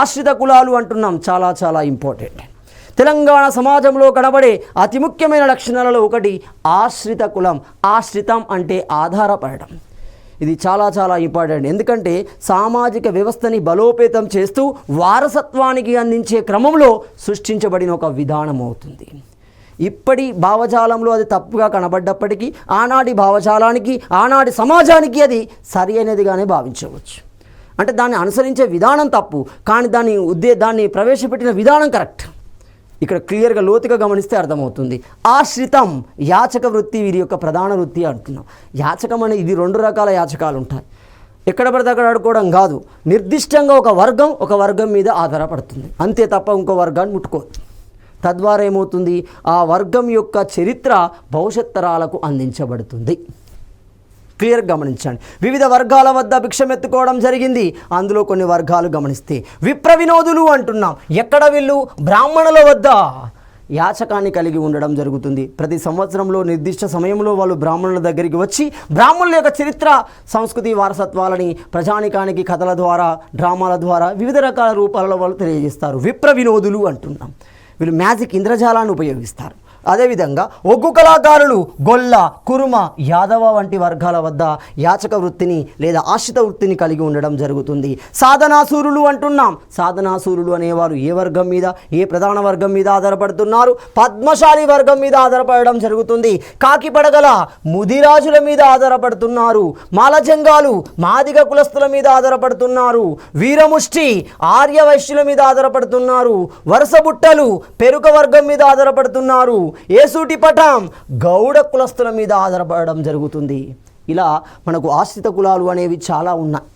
ఆశ్రిత కులాలు అంటున్నాం, చాలా చాలా ఇంపార్టెంట్. తెలంగాణ సమాజంలో కనబడే అతి ముఖ్యమైన లక్షణాలలో ఒకటి ఆశ్రిత కులం. ఆశ్రితం అంటే ఆధారపడడం. ఇది చాలా చాలా ఇంపార్టెంట్. ఎందుకంటే సామాజిక వ్యవస్థని బలోపేతం చేస్తూ వారసత్వానికి అందించే క్రమంలో సృష్టించబడిన ఒక విధానం అవుతుంది. ఇప్పటి భావజాలంలో అది తప్పుగా కనబడ్డప్పటికీ ఆనాటి భావజాలానికి, ఆనాటి సమాజానికి అది సరి అయినదిగానే భావించవచ్చు. అంటే దాన్ని అనుసరించే విధానం తప్పు, కానీ దాన్ని ప్రవేశపెట్టిన విధానం కరెక్ట్. ఇక్కడ క్లియర్గా లోతుగా గమనిస్తే అర్థమవుతుంది. ఆశ్రితం యాచక వృత్తి వీరి యొక్క ప్రధాన వృత్తి అంటున్నాం. యాచకం అనేది ఇది 2 రకాల యాచకాలు ఉంటాయి. ఎక్కడ పడితే అక్కడ ఆడుకోవడం కాదు. నిర్దిష్టంగా ఒక వర్గం మీద ఆధారపడుతుంది, అంతే తప్ప ఇంకో వర్గాన్ని ముట్టుకోదు. తద్వారా ఏమవుతుంది, ఆ వర్గం యొక్క చరిత్ర భవిష్యత్ తరాలకు అందించబడుతుంది. క్లియర్గా గమనించండి. వివిధ వర్గాల వద్ద భిక్షమెత్తుకోవడం జరిగింది. అందులో కొన్ని వర్గాలు గమనిస్తే విప్ర వినోదులు అంటున్నాం. ఎక్కడ వీళ్ళు బ్రాహ్మణుల వద్ద యాచకాన్ని కలిగి ఉండడం జరుగుతుంది. ప్రతి సంవత్సరంలో నిర్దిష్ట సమయంలో వాళ్ళు బ్రాహ్మణుల దగ్గరికి వచ్చి బ్రాహ్మణుల యొక్క చరిత్ర, సంస్కృతి, వారసత్వాలని ప్రజానికానికి కథల ద్వారా, డ్రామాల ద్వారా వివిధ రకాల రూపాలలో వాళ్ళు తెలియజేస్తారు. విప్ర వినోదులు అంటున్నాం. వీళ్ళు మ్యాజిక్, ఇంద్రజాలాన్ని ఉపయోగిస్తారు. అదేవిధంగా ఒగ్గు కళాకారులు గొల్ల, కురుమ, యాదవ వంటి వర్గాల వద్ద యాచక వృత్తిని లేదా ఆశ్రిత వృత్తిని కలిగి ఉండడం జరుగుతుంది. సాధనాసూరులు అంటున్నాం. సాధనాసూరులు అనేవారు ఏ వర్గం మీద, ఏ ప్రధాన వర్గం మీద ఆధారపడుతున్నారు? పద్మశాలి వర్గం మీద ఆధారపడడం జరుగుతుంది. కాకిపడగల ముదిరాజుల మీద ఆధారపడుతున్నారు. మాలజంగాలు మాదిగ కులస్తుల మీద ఆధారపడుతున్నారు. వీరముష్టి ఆర్య వైశ్యుల మీద ఆధారపడుతున్నారు. వరుసబుట్టలు పెరుక వర్గం మీద ఆధారపడుతున్నారు. ఏసూటి పటం గౌడ కులస్తుల మీద ఆధారపడడం జరుగుతుంది. ఇలా మనకు ఆశ్రిత కులాలు అనేవి చాలా ఉన్నాయి.